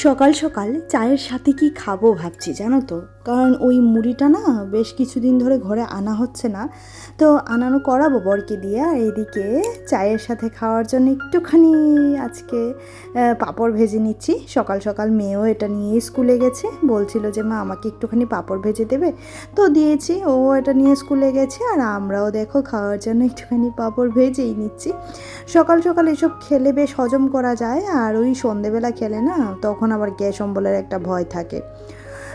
সকাল সকাল চায়ের সাথে কি খাবো ভাবছি জানো তো। কারণ ওই মুড়িটা না বেশ কিছুদিন ধরে ঘরে আনা হচ্ছে না, তো আনানো করাবো বরকে দিয়ে। আর এদিকে চায়ের সাথে খাওয়ার জন্য একটুখানি আজকে পাঁপড় ভেজে নিচ্ছি। সকাল সকাল মেয়েও এটা নিয়ে স্কুলে গেছে, বলছিল যে মা আমাকে একটুখানি পাঁপড় ভেজে দেবে, তো দিয়েছি। ও এটা নিয়ে স্কুলে গেছে আর আমরাও দেখো খাওয়ার জন্য একটুখানি পাঁপড় ভেজেই নিচ্ছি। সকাল সকাল এসব খেলে বেশ হজম করা যায়, আর ওই সন্ধেবেলা খেলে না তখন আবার গ্যাস অম্বলের একটা ভয় থাকে।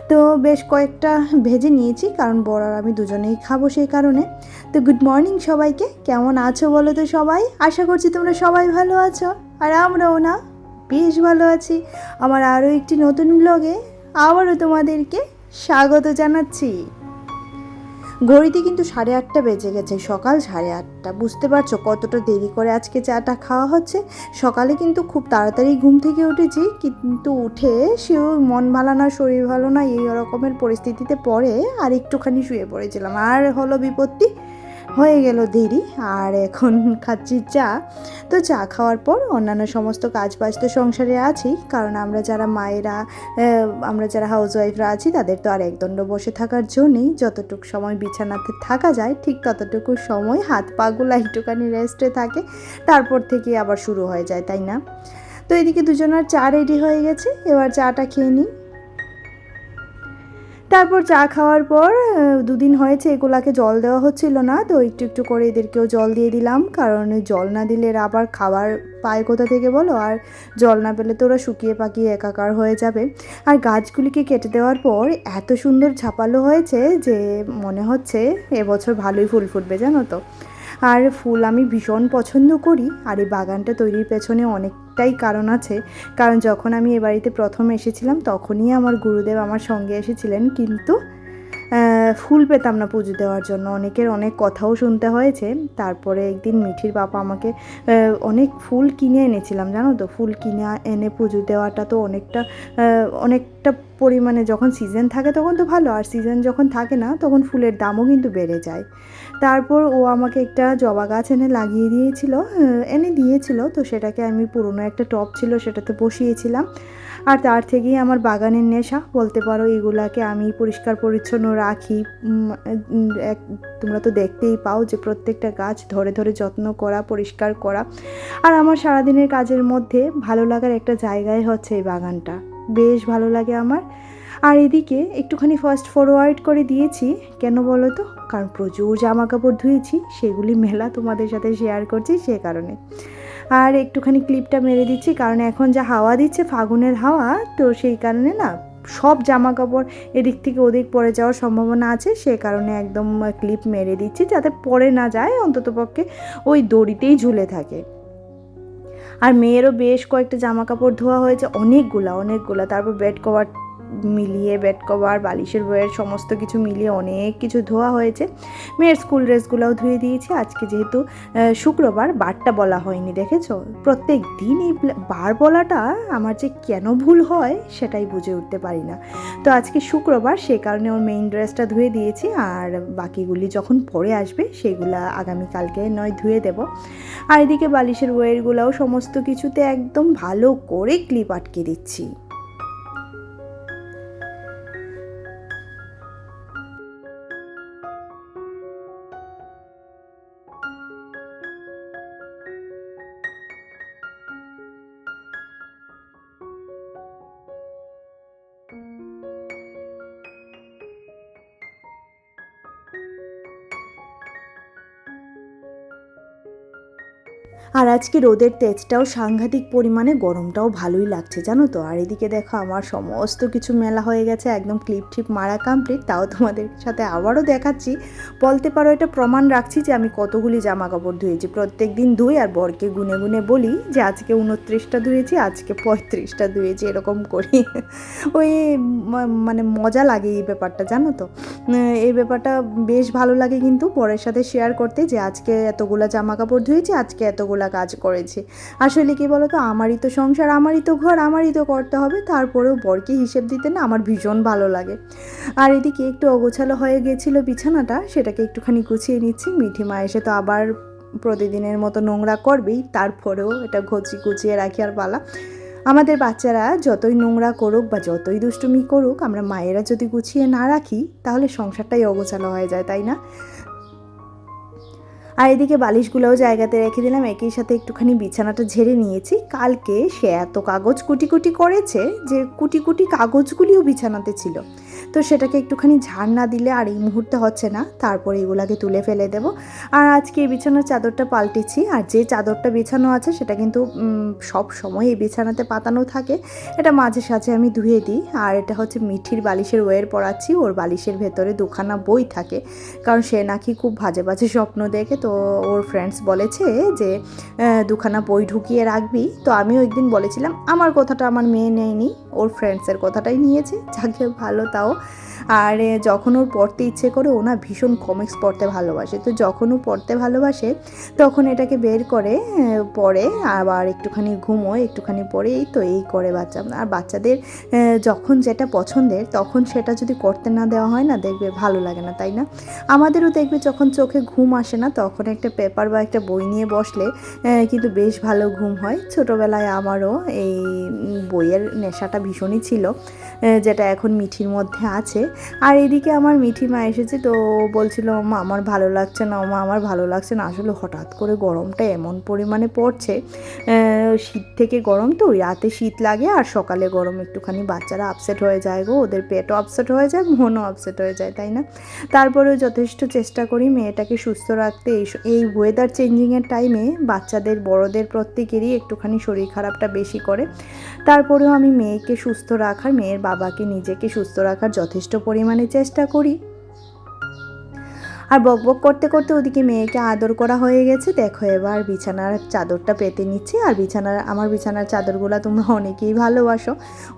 তো বেশ কয়েকটা ভেজে নিয়েছি, কারণ বড় আর আমি দুজনেই খাবো সেই কারণে। তো গুড মর্নিং সবাইকে, কেমন আছো বলো তো সবাই? আশা করছি তোমরা সবাই ভালো আছো, আর আমরাও না বেশ ভালো আছি। আমার আরও একটি নতুন ব্লগে আবারও তোমাদেরকে স্বাগত জানাচ্ছি। ঘড়িতে কিন্তু 8:30 বেজে গেছে, সকাল 8:30। বুঝতে পারছো কতটা দেরি করে আজকে চাটা খাওয়া হচ্ছে। সকালে কিন্তু খুব তাড়াতাড়ি ঘুম থেকে উঠেছি, কিন্তু উঠে সেও মন ভালো না, শরীর ভালো না, এই রকমের পরিস্থিতিতে পরে আর একটুখানি শুয়ে পড়েছিলাম। আর হলো বিপত্তি, হয়ে গেল দেরি। আর এখন খাচ্ছি চা। তো চা খাওয়ার পর অন্যান্য সমস্ত কাজ বাজ তো সংসারে আছেই, কারণ আমরা যারা মায়েরা, আমরা যারা হাউসওয়াইফরা আছি তাদের তো আর একদণ্ড বসে থাকার জন্যেই, যতটুকু সময় বিছানাতে থাকা যায় ঠিক ততটুকু সময় হাত পাগুলা একটুখানি রেস্টে থাকে, তারপর থেকে আবার শুরু হয়ে যায়, তাই না? তো এদিকে দুজনের চা রেডি হয়ে গেছে, এবার চাটা খেয়ে নিই। তারপর চা খাওয়ার পর দুদিন হয়েছে এগুলাকে জল দেওয়া হচ্ছিল না, তো একটু একটু করে এদেরকেও জল দিয়ে দিলাম। কারণ জল না দিলে এরা আবার খাবার পায় কোথা থেকে বলো, আর জল না পেলে তো ওরা শুকিয়ে পাকিয়ে একাকার হয়ে যাবে। আর গাছগুলিকে কেটে দেওয়ার পর এত সুন্দর ঝাপালো হয়েছে যে মনে হচ্ছে এবছর ভালোই ফুল ফুটবে, জানো তো। আর ফুল আমি ভীষণ পছন্দ করি, আর এই বাগানটা তৈরির পেছনে অনেকটাই কারণ আছে। কারণ যখন আমি এ বাড়িতে প্রথম এসেছিলাম তখনই আমার গুরুদেব আমার সঙ্গে এসেছিলেন, কিন্তু ফুল পেতাম না পুজো দেওয়ার জন্য, অনেকের অনেক কথাও শুনতে হয়েছে। তারপরে একদিন মিঠির বাবা আমাকে অনেক ফুল কিনে এনেছিলাম, জানো তো। ফুল কিনে এনে পুজো দেওয়াটা তো অনেকটা পরিমাণে, যখন সিজন থাকে তখন তো ভালো, আর সিজন যখন থাকে না তখন ফুলের দামও কিন্তু বেড়ে যায়। তারপর ও আমাকে একটা জবা গাছ এনে দিয়েছিল, তো সেটাকে আমি পুরনো একটা টব ছিল সেটাতে বসিয়েছিলাম। আর তার থেকেই আমার বাগানের নেশা বলতে পারো। এগুলাকে আমি পরিষ্কার পরিচ্ছন্ন রাখি। তোমরা তো দেখতেই পাও যে প্রত্যেকটা গাছ ধরে ধরে যত্ন করা, পরিষ্কার করা। আর আমার সারাদিনের কাজের মধ্যে ভালো লাগার একটা জায়গায় হচ্ছে এই বাগানটা, বেশ ভালো লাগে আমার। আর এদিকে একটুখানি ফাস্ট ফরওয়ার্ড করে দিয়েছি, কেন বলো তো? কারণ প্রচুর জামা কাপড় ধুয়েছি, সেগুলি মেলা তোমাদের সাথে শেয়ার করছি সে কারণে। আর একটুখানি ক্লিপটা মেরে দিচ্ছি, কারণ এখন যা হাওয়া দিচ্ছে, ফাগুনের হাওয়া, তো সেই কারণে না সব জামা কাপড় এদিক থেকে ওদিক পড়ে যাওয়ার সম্ভাবনা আছে, সে কারণে একদম ক্লিপ মেরে দিচ্ছি যাতে পড়ে না যায়, অন্ততপক্ষে ওই দড়িতেই ঝুলে থাকে। আর মেয়েরও বেশ কয়েকটা জামা কাপড় ধোয়া হয়েছে, অনেকগুলা। তারপর বেড কভার মিলিয়ে, বেড কভার, বালিশের বইয়ের সমস্ত কিছু মিলিয়ে অনেক কিছু ধোয়া হয়েছে। মেয়ের স্কুল ড্রেসগুলোও ধুয়ে দিয়েছি। আজকে যেহেতু শুক্রবার, বারটা বলা হয়নি, দেখেছো? প্রত্যেক দিন এই বার বলাটা আমার যে কেন ভুল হয় সেটাই বুঝে উঠতে পারি না। তো আজকে শুক্রবার, সে কারণে ওর মেইন ড্রেসটা ধুয়ে দিয়েছি, আর বাকিগুলি যখন পরে আসবে সেগুলা আগামীকালকে নয় ধুয়ে দেব। আর এদিকে বালিশের ওয়্যারগুলোও সমস্ত কিছুতে একদম ভালো করে ক্লিপ আটকে দিচ্ছি। আর আজকে রোদের তেজটাও সাংঘাতিক পরিমাণে, গরমটাও ভালোই লাগছে, জানো তো। আর এদিকে দেখো আমার সমস্ত কিছু মেলা হয়ে গেছে, একদম ক্লিপ টিপ মারা কমপ্লিট। তাও তোমাদের সাথে আবারও দেখাচ্ছি, বলতে পারো এটা প্রমাণ রাখছি যে আমি কতগুলি জামা কাপড় ধুয়েছি। প্রত্যেক দিন ধুই, আর বরকে গুনে গুনে বলি যে আজকে 29টা ধুয়েছি, আজকে 35টা ধুয়েছি, এরকম করি। ওই মানে মজা লাগে এই ব্যাপারটা, জানো তো। এই ব্যাপারটা বেশ ভালো লাগে কিন্তু বরের সাথে শেয়ার করতে, যে আজকে এতগুলা জামা কাপড় ধুয়েছি, আজকে এতগুলা কাজ করেছি। আসলে কি বলো তো, আমারই তো সংসার, আমারই তো ঘর, আমারই তো করতে হবে, তারপরেও বরকে হিসেব দিতে না আমার ভীষণ ভালো লাগে। আর এদিকে একটু অগোছালো হয়ে গেছিলো বিছানাটা, সেটাকে একটুখানি গুছিয়ে নিচ্ছি। মিঠি মা এসে তো আবার প্রতিদিনের মতো নোংরা করবেই, তারপরেও এটা গুছিয়ে রাখি আর পালা। আমাদের বাচ্চারা যতই নোংরা করুক বা যতই দুষ্টুমি করুক, আমরা মায়েরা যদি গুছিয়ে না রাখি তাহলে সংসারটাই অগোছালো হয়ে যায়, তাই না? আর এদিকে বালিশগুলোও জায়গাতে রেখে দিলাম, একই সাথে একটুখানি বিছানাটা ঝেড়ে নিয়েছি। কালকে সে এত কাগজ কুটি কুটি করেছে যে কুটি কুটি কাগজগুলিও বিছানাতে ছিল, তো সেটাকে একটুখানি ঝাড় না দিলে আর এই মুহূর্তে হচ্ছে না। তারপর এগুলাকে তুলে ফেলে দেব। আর আজকে এই বিছানার চাদরটা পাল্টেছি, আর যে চাদরটা বিছানো আছে সেটা কিন্তু সব সময় এই বিছানাতে পাতানো থাকে, এটা মাঝে সাঝে আমি ধুয়ে দিই। আর এটা হচ্ছে মিঠির বালিশের ওয়ের পরাচ্ছি, ওর বালিশের ভেতরে দুখানা বই থাকে, কারণ সে নাকি খুব বাজে বাজে স্বপ্ন দেখে, তো ওর ফ্রেন্ডস বলেছে যে দুখানা বই ঢুকিয়ে রাখবি। তো আমিও একদিন বলেছিলাম, আমার কথাটা আমার মেয়ে নেয়নি, ওর ফ্রেন্ডসের কথাটাই নিয়েছে, যাকে ভালো তাও। আর যখন ওর পড়তে ইচ্ছে করে, ও না ভীষণ কমিক্স পড়তে ভালোবাসে, তো যখন ও পড়তে ভালোবাসে তখন এটাকে বের করে পড়ে, আবার একটুখানি ঘুমোয়, একটুখানি পড়ে, এই তো এই করে বাচ্চা। আর বাচ্চাদের যখন যেটা পছন্দের তখন সেটা যদি করতে না দেওয়া হয় না, দেখবে ভালো লাগে না, তাই না? আমাদেরও দেখবে যখন চোখে ঘুম আসে না, তখন একটা পেপার বা একটা বই নিয়ে বসলে কিন্তু বেশ ভালো ঘুম হয়। ছোটোবেলায় আমারও এই বইয়ের নেশাটা ভীষণই ছিল, যেটা এখন মিঠির মধ্যে আছে। আর এদিকে আমার মিঠি মা এসেছে, তো বলছিল মা আমার ভালো লাগছে না, মা আমার ভালো লাগছে না। আসলে হঠাৎ করে গরমটা এমন পরিমাণে পড়ছে, শীত থেকে গরম, তো রাতে শীত লাগে আর সকালে গরম, একটুখানি বাচ্চারা আপসেট হয়ে যায় গো, ওদের পেটও আপসেট হয়ে যায়, মনও আপসেট হয়ে যায়, তাই না? তারপরেও যথেষ্ট চেষ্টা করি মেয়েটাকে সুস্থ রাখতে। এই ওয়েদার চেঞ্জিংয়ের টাইমে বাচ্চাদের বড়দের প্রত্যেকেরই একটুখানি শরীর খারাপটা বেশি করে। তারপরেও আমি মেয়েকে সুস্থ রাখার, মেয়ের বাবাকে, নিজেকে সুস্থ রাখার যথেষ্ট পরিমাণে চেষ্টা করি। আর বক বক করতে করতে ওদিকে মেয়েকে আদর করা হয়ে গেছে। দেখো এবার বিছানার চাদরটা পেতে নিচ্ছি। আর আমার বিছানার চাদরগুলো তোমরা অনেকেই ভালোবাসো,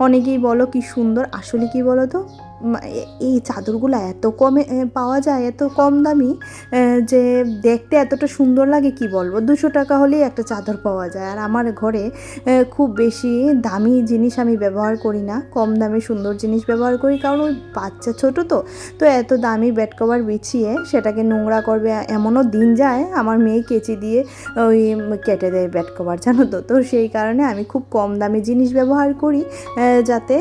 অনেকেই বলো কি সুন্দর। আসলে কি বলো তো, এই চাদরগুলো এত কমে পাওয়া যায়, এত কম দামি, যে দেখতে এতটা সুন্দর লাগে কি বলবো। 200 টাকা হলেই একটা চাদর পাওয়া যায়। আর আমার ঘরে খুব বেশি দামি জিনিস আমি ব্যবহার করি না, কম দামে সুন্দর জিনিস ব্যবহার করি, কারণ ওই বাচ্চা ছোটো তো এত দামি বেড কভার বিছিয়ে সেটাকে নোংরা করবে, এমনও দিন যায় আমার মেয়ে কেচি দিয়ে ওই কেটে দেয় বেড কভার, জানো তো। তো সেই কারণে আমি খুব কম দামি জিনিস ব্যবহার করি, যাতে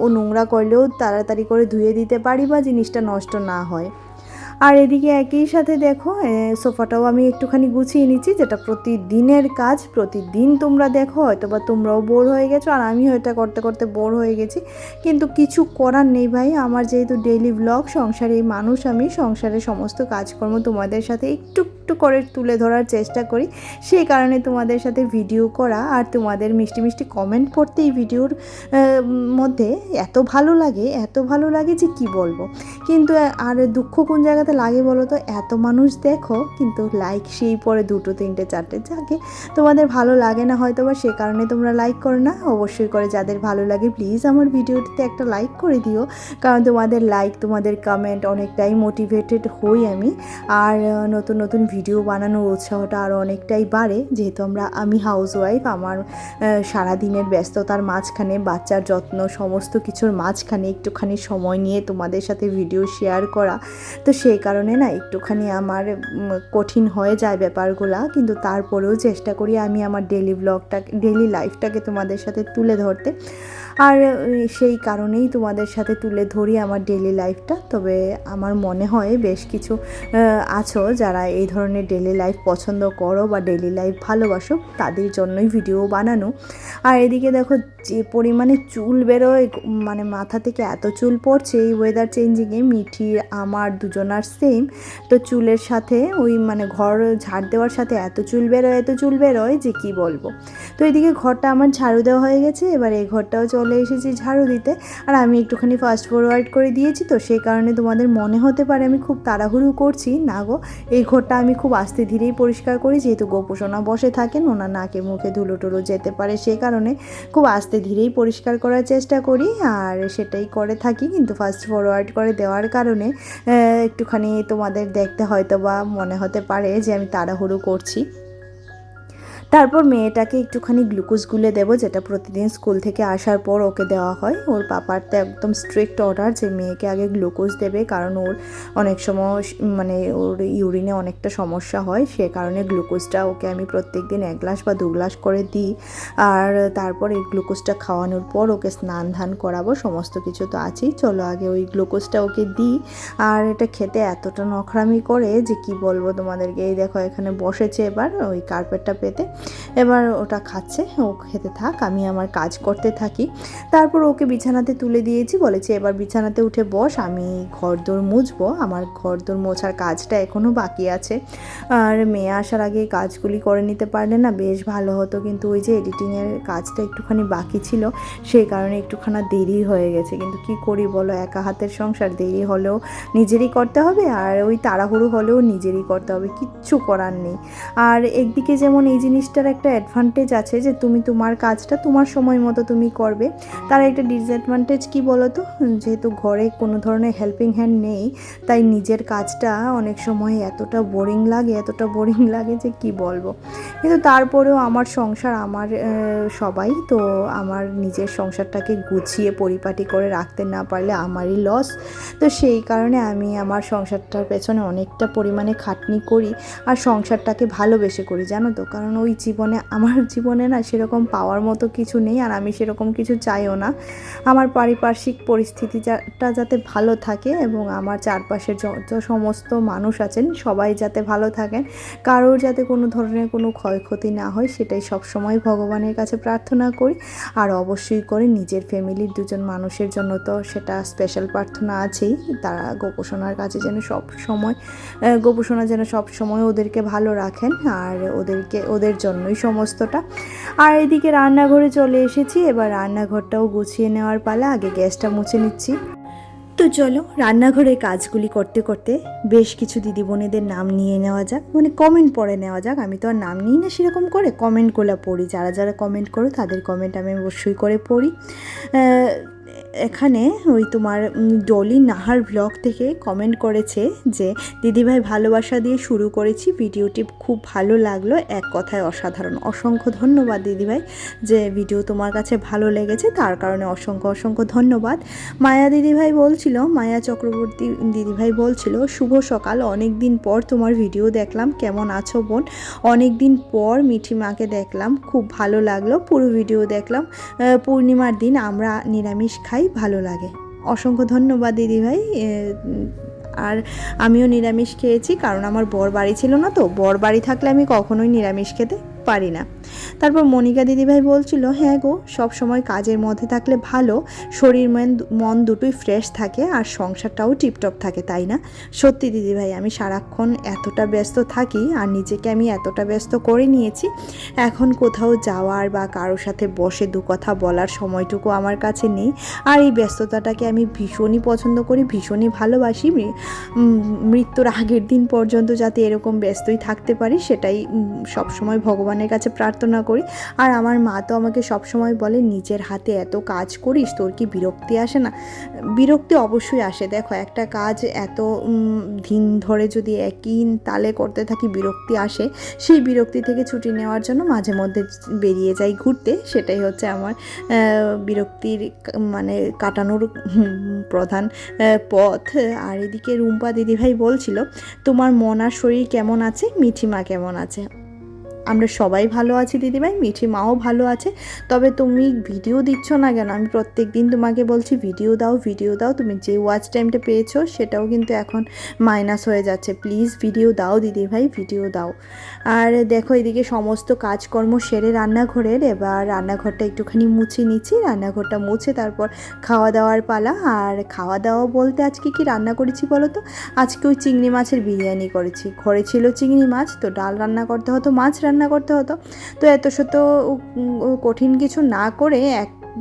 ও নোংরা করলেও তাড়াতাড়ি করে ধুয়ে দিতে পারি বা জিনিসটা নষ্ট না হয়। আর এদিকে একই সাথে দেখো সোফাটাও আমি একটুখানি গুছিয়ে নিচ্ছি, যেটা প্রতিদিনের কাজ। প্রতিদিন তোমরা দেখো, হয়তো বা তোমরাও বোর হয়ে গেছো, আর আমিও এটা করতে করতে বোর হয়ে গেছি, কিন্তু কিছু করার নেই ভাই। আমার যেহেতু ডেইলি ব্লগ, সংসারের মানুষ, আমি সংসারের সমস্ত কাজকর্ম তোমাদের সাথে একটু একটু করে তুলে ধরার চেষ্টা করি, সেই কারণে তোমাদের সাথে ভিডিও করা। আর তোমাদের মিষ্টি মিষ্টি কমেন্ট পড়তে এই ভিডিওর মধ্যে এত ভালো লাগে, এত ভালো লাগে যে কি বলবো। কিন্তু আর দুঃখ কোন জায়গাতে লাগে বলো তো, এত মানুষ দেখো কিন্তু লাইক সেই পরে 2, 3, 4, যাকে তোমাদের ভালো লাগে না হয়তো বা, সে কারণে তোমরা লাইক করো না। অবশ্যই করে যাদের ভালো লাগে প্লিজ আমার ভিডিওটিতে একটা লাইক করে দিও, কারণ তোমাদের লাইক, তোমাদের কমেন্ট অনেকটাই মোটিভেটেড হই আমি। আর নতুন নতুন ভিডিও বানানোর উৎসাহটা আরও অনেকটাই বাড়ে, যেহেতু আমি হাউসওয়াইফ। আমার সারাদিনের ব্যস্ততার মাঝখানে, বাচ্চার যত্ন, সমস্ত কিছুর মাঝখানে একটুখানি সময় নিয়ে তোমাদের সাথে ভিডিও শেয়ার করা, তো সেই কারণে না একটুখানি আমার কঠিন হয়ে যায় ব্যাপারগুলা। কিন্তু তারপরেও চেষ্টা করি আমি আমার ডেইলি লাইফটাকে তোমাদের সাথে তুলে ধরতে। আর সেই কারণেই তোমাদের সাথে তুলে ধরি আমার ডেইলি লাইফটা। তবে আমার মনে হয় বেশ কিছু আছো যারা এই ধরনের ডেইলি লাইফ পছন্দ করো বা ডেইলি লাইফ ভালোবাসো, তাদের জন্যই ভিডিও বানানো। আর এদিকে দেখো যে পরিমাণে চুল বেরোয়, মানে মাথা থেকে এত চুল পড়ছে এই ওয়েদার চেঞ্জিংয়ে। মিঠির আমার দুজনার সেম, তো চুলের সাথে ওই মানে ঘর ঝাড় দেওয়ার সাথে এত চুল বেরোয় যে কি বলবো। তো এদিকে ঘরটা আমার ঝাড়ু দেওয়া হয়ে গেছে, এবার এই ঘরটাও চলে এসেছি ঝাড়ু দিতে। আর আমি একটুখানি ফাস্ট ফরওয়ার্ড করে দিয়েছি, তো সেই কারণে তোমাদের মনে হতে পারে আমি খুব তাড়াহুড়ো করছি। না গো, এই ঘরটা আমি খুব আস্তে ধীরেই পরিষ্কার করি, যেহেতু গোপোষণা বসে থাকেন, ওনার নাকে মুখে ধুলো টুলো যেতে পারে, সেই কারণে খুব আস্তে ধীরেই পরিষ্কার করার চেষ্টা করি। আর সেটাই করে থাকি, কিন্তু ফাস্ট ফরওয়ার্ড করে দেওয়ার কারণে একটুখানি তোমাদের দেখতে হয়তো বা মনে হতে পারে যে আমি তাড়াহুড়ো করছি। তারপর মেয়েটাকে একটুখানি গ্লুকোজ গুলে দেবো, যেটা প্রতিদিন স্কুল থেকে আসার পর ওকে দেওয়া হয়। ওর পাপার তো একদম স্ট্রিক্ট অর্ডার যে মেয়েকে আগে গ্লুকোজ দেবে, কারণ ওর অনেক সময় মানে ওর ইউরিনে অনেকটা সমস্যা হয়, সে কারণে গ্লুকোজটা ওকে আমি প্রত্যেক দিন 1 গ্লাস বা 2 গ্লাস করে দিই। আর তারপর এই গ্লুকোজটা খাওয়ানোর পর ওকে স্নান ধান করাবো, সমস্ত কিছু তো আছেই। চলো আগে ওই গ্লুকোজটা ওকে দিই। আর এটা খেতে এতটা নখরামি করে যে কি বলবো তোমাদেরকে। এই দেখো এখানে বসেছে এবার ওই কার্পেটটা পেতে, এবার ওটা খাচ্ছে, ও খেতে থাক, আমি আমার কাজ করতে থাকি। তারপর ওকে বিছানাতে তুলে দিয়েছি, বলেছি এবার বিছানাতে উঠে বস, আমি ঘরদোর মুছবো, আমার ঘরদোর মোছার কাজটা এখনও বাকি আছে। আর মেয়ে আসার আগে কাজগুলি করে নিতে পারলে না বেশ ভালো হতো, কিন্তু ওই যে এডিটিংয়ের কাজটা একটুখানি বাকি ছিল, সেই কারণে একটুখানি দেরি হয়ে গেছে। কিন্তু কি করি বলো, একা হাতের সংসার, দেরি হলেও নিজেরই করতে হবে, আর ওই তাড়াহুড়ো হলেও নিজেরই করতে হবে, কিচ্ছু করার নেই। আর একদিকে যেমন এই জিনিসটার একটা অ্যাডভান্টেজ আছে যে তুমি তোমার কাজটা তোমার সময় মতো তুমি করবে। তার একটা ডিসঅ্যাডভান্টেজ কি বলো তো, যেহেতু ঘরে কোনো ধরনের হেল্পিং হ্যান্ড নেই, তাই নিজের কাজটা অনেক সময় এতটা বোরিং লাগে যে কি বলবো। কিন্তু তারপরেও আমার সংসার, আমার সবাই তো, আমার নিজের সংসারটাকে গুছিয়ে পরিপাটি করে রাখতে না পারলে আমারই লস। তো সেই কারণে আমি আমার সংসারটার পেছনে অনেকটা পরিমাণে খাটনি করি, আর সংসারটাকে ভালোবেসে করি, জানো তো। কারণ ওই আমার জীবনে না সেরকম পাওয়ার মতো কিছু নেই, আর আমি সেরকম কিছু চাইও না। আমার পারিপার্শ্বিক পরিস্থিতিটা যাতে ভালো থাকে, এবং আমার চারপাশের যত সমস্ত মানুষ আছেন সবাই যাতে ভালো থাকেন, কারোর যাতে কোনো ধরনের কোনো ক্ষয়ক্ষতি না হয়, সেটাই সবসময় ভগবানের কাছে প্রার্থনা করি। আর অবশ্যই করে নিজের ফ্যামিলির 2জন মানুষের জন্য তো সেটা স্পেশাল প্রার্থনা আছেই, তারা গোপোষণার কাছে যেন গোপোষণা যেন সবসময় ওদেরকে ভালো রাখেন, আর ওদের জন্যই সমস্তটা। আর এদিকে রান্নাঘরে চলে এসেছি, এবার রান্নাঘরটাও গুছিয়ে নেওয়ার পালা, আগে গ্যাসটা মুছে নিচ্ছি। তো চলো রান্নাঘরে কাজগুলি করতে করতে বেশ কিছু দিদি বোনেদের নাম নিয়ে নেওয়া যাক, মানে কমেন্ট পড়ে নেওয়া যাক। আমি তো আর নাম নিই না সেরকম করে, কমেন্টগুলো পড়ি, যারা যারা কমেন্ট করো তাদের কমেন্ট আমি অবশ্যই করে পড়ি। এখানে ওই তোমার ডলি নাহার ব্লগ থেকে কমেন্ট করেছে যে দিদিভাই ভালোবাসা দিয়ে শুরু করেছি, ভিডিওটি খুব ভালো লাগলো, এক কথায় অসাধারণ। অসংখ্য ধন্যবাদ দিদিভাই, যে ভিডিও তোমার কাছে ভালো লেগেছে তার কারণে অসংখ্য ধন্যবাদ। মায়া চক্রবর্তী দিদিভাই বলছিল শুভ সকাল, অনেক দিন পর তোমার ভিডিও দেখলাম, কেমন আছো বোন? অনেক দিন পর মিঠি মাকে দেখলাম, খুব ভালো লাগলো, পুরো ভিডিও দেখলাম। পূর্ণিমার দিন আমরা নিরামিষ খাই, ভালো লাগে। অসংখ্য ধন্যবাদ দিদিভাই। আর আমিও নিরামিষ খেয়েছি, কারণ আমার বর বাড়ি ছিল না, তো বর বাড়ি থাকলে আমি কখনোই নিরামিষ খেতে পারি না। তারপর মনিকা দিদিভাই বলছিল হ্যাঁ গো, সব সময় কাজের মধ্যে থাকলে ভালো, শরীর মন দুটোই ফ্রেশ থাকে, আর সংসারটাও টিপটপ থাকে, তাই না? সত্যি দিদিভাই, আমি সারাক্ষণ এতটা ব্যস্ত থাকি, আর নিজেকে আমি এতটা ব্যস্ত করে নিয়েছি, এখন কোথাও যাওয়ার বা কারোর সাথে বসে 2 কথা বলার সময়টুকু আমার কাছে নেই। আর এই ব্যস্ততাটাকে আমি ভীষণই পছন্দ করি, ভীষণই ভালোবাসি। মৃত্যুর আগের দিন পর্যন্ত যাতে এরকম ব্যস্তই থাকতে পারি, সেটাই সবসময় ভগবানের কাছে প্রার্থনা করি। আর আমার মা তো আমাকে সবসময় বলে নিজের হাতে এত কাজ করিস, তোর কি বিরক্তি আসে না? বিরক্তি অবশ্যই আসে, দেখো একটা কাজ এত দিন ধরে যদি একই তালে করতে থাকি বিরক্তি আসে। সেই বিরক্তি থেকে ছুটি নেওয়ার জন্য মাঝে মধ্যে বেরিয়ে যাই ঘুরতে, সেটাই হচ্ছে আমার বিরক্তির মানে কাটানোর প্রধান পথ। আর এদিকে রুম্পা দিদিভাই বলছিল তোমার মন আর শরীর কেমন আছে, মিঠি মা কেমন আছে? আমরা সবাই ভালো আছি দিদিভাই, মিঠি মাও ভালো আছে। তবে তুমি ভিডিও দিচ্ছ না কেন? আমি প্রত্যেক দিন তোমাকে বলছি ভিডিও দাও, তুমি যে ওয়াচ টাইমটা পেয়েছো সেটাও কিন্তু এখন মাইনাস হয়ে যাচ্ছে। প্লিজ ভিডিও দাও দিদিভাই, ভিডিও দাও। আর দেখো এদিকে সমস্ত কাজকর্ম সেরে রান্নাঘরের, এবার রান্নাঘরটা একটুখানি মুছে নিচ্ছি, রান্নাঘরটা মুছে তারপর খাওয়া দাওয়ার পালা। আর খাওয়া দাওয়া বলতে আজকে কি রান্না করেছি বলো তো? আজকে ওই চিংড়ি মাছের বিরিয়ানি করেছি। ঘরে ছিল চিংড়ি মাছ, তো ডাল রান্না করতে হতো, মাছ রান্না করতে হতো, তো এত শত কঠিন কিছু না করে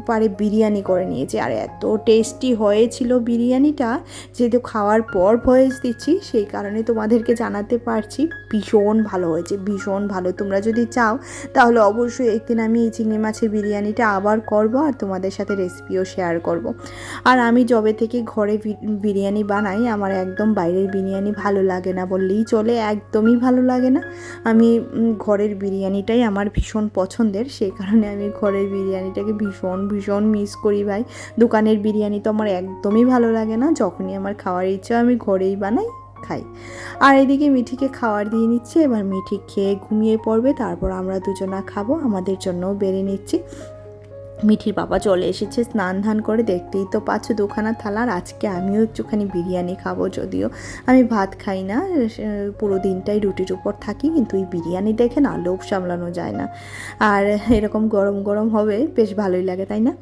পারে বিরিয়ানি করে নিয়েছি। আর এত টেস্টি হয়েছিল বিরিয়ানিটা, যেহেতু খাওয়ার পর ভয়েস দিচ্ছি সেই কারণে তোমাদেরকে জানাতে পারছি ভীষণ ভালো হয়েছে, ভীষণ ভালো। তোমরা যদি চাও তাহলে অবশ্যই একদিন আমি এই চিংড়ি মাছের বিরিয়ানিটা আবার করব আর তোমাদের সাথে রেসিপিও শেয়ার করব। আর আমি যবে থেকে ঘরে বিরিয়ানি বানাই আমার একদম বাইরের বিরিয়ানি ভালো লাগে না বললেই চলে, একদমই ভালো লাগে না। আমি ঘরের বিরিয়ানিটাই আমার ভীষণ পছন্দের, সেই কারণে আমি ঘরের বিরিয়ানিটাকে ভীষণ ভীষণ মিস করি ভাই। দোকানের বিরিয়ানি তো আমার একদমই ভালো লাগে না, যখনই আমার খাওয়ার ইচ্ছা আমি ঘরেই বানাই খাই। আর এদিকে মিঠিকে খাওয়ার দিয়ে নিচ্ছে, এবার মিঠি খেয়ে ঘুমিয়ে পড়বে, তারপর আমরা দুজনা খাবো, আমাদের জন্যও বেড়ে নিচ্ছি। মিঠির বাবা চলে এসেছে স্নান ধান করে, দেখতেই তো পাচ্ছ দুখানা থালার। আজকে আমিও একটুখানি বিরিয়ানি খাবো, যদিও আমি ভাত খাই না, পুরো দিনটাই রুটির উপর থাকি, কিন্তু এই বিরিয়ানি দেখে না লোভ সামলানো যায় না। আর এরকম গরম গরম হবে বেশ ভালোই লাগে, তাই না?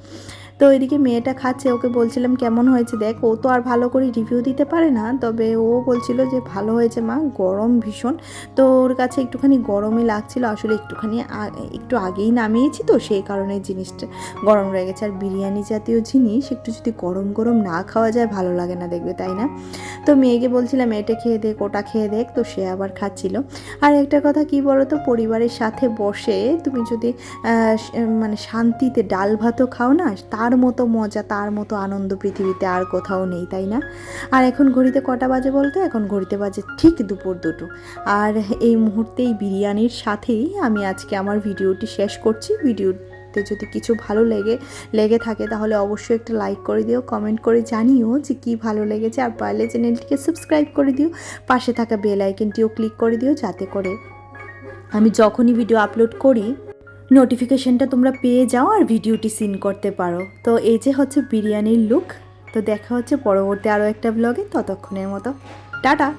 তো এদিকে মেয়েটা খাচ্ছে, ওকে বলছিলাম কেমন হয়েছে দেখ। ও তো আর ভালো করে রিভিউ দিতে পারে না, তবে ও বলছিল যে ভালো হয়েছে মা, গরম ভীষণ। তো ওর কাছে একটুখানি গরমই লাগছিল, আসলে একটু আগেই নামিয়েছি তো সেই কারণে জিনিসটা গরম রয়ে গেছে। আর বিরিয়ানি জাতীয় জিনিস একটু যদি গরম গরম না খাওয়া যায় ভালো লাগে না দেখবে, তাই না? তো মেয়েকে বলছিলাম এটা খেয়ে দেখ ওটা খেয়ে দেখ, তো সে আবার খাচ্ছিল। আর একটা কথা কি বলো তো, পরিবারের সাথে বসে তুমি যদি মানে শান্তিতে ডাল ভাতও খাও না, তার মতো মজা, তার মতো আনন্দ পৃথিবীতে আর কোথাও নেই, তাই না? আর এখন ঘড়িতে কটা বাজে বলতো? এখন ঘড়িতে বাজে ঠিক দুপুর 2টো। আর এই মুহূর্তে এই বিরিয়ানির সাথেই আমি আজকে আমার ভিডিওটি শেষ করছি। ভিডিওতে যদি কিছু ভালো লেগে থাকে তাহলে অবশ্যই একটা লাইক করে দিও, কমেন্ট করে জানিও যে কি ভালো লেগেছে। আর পারলে চ্যানেলটিকে সাবস্ক্রাইব করে দিও, পাশে থাকা বেল আইকনটিও ক্লিক করে দিও, যাতে করে আমি যখনই ভিডিও আপলোড করি নোটিফিকেশনটা তোমরা পেয়ে যাও আর ভিডিওটি সিন করতে পারো। তো এই যে হচ্ছে বিরিয়ানির লুক। তো দেখা হচ্ছে পরবর্তী আরও একটা ব্লগে, ততক্ষণের মতো টাটা।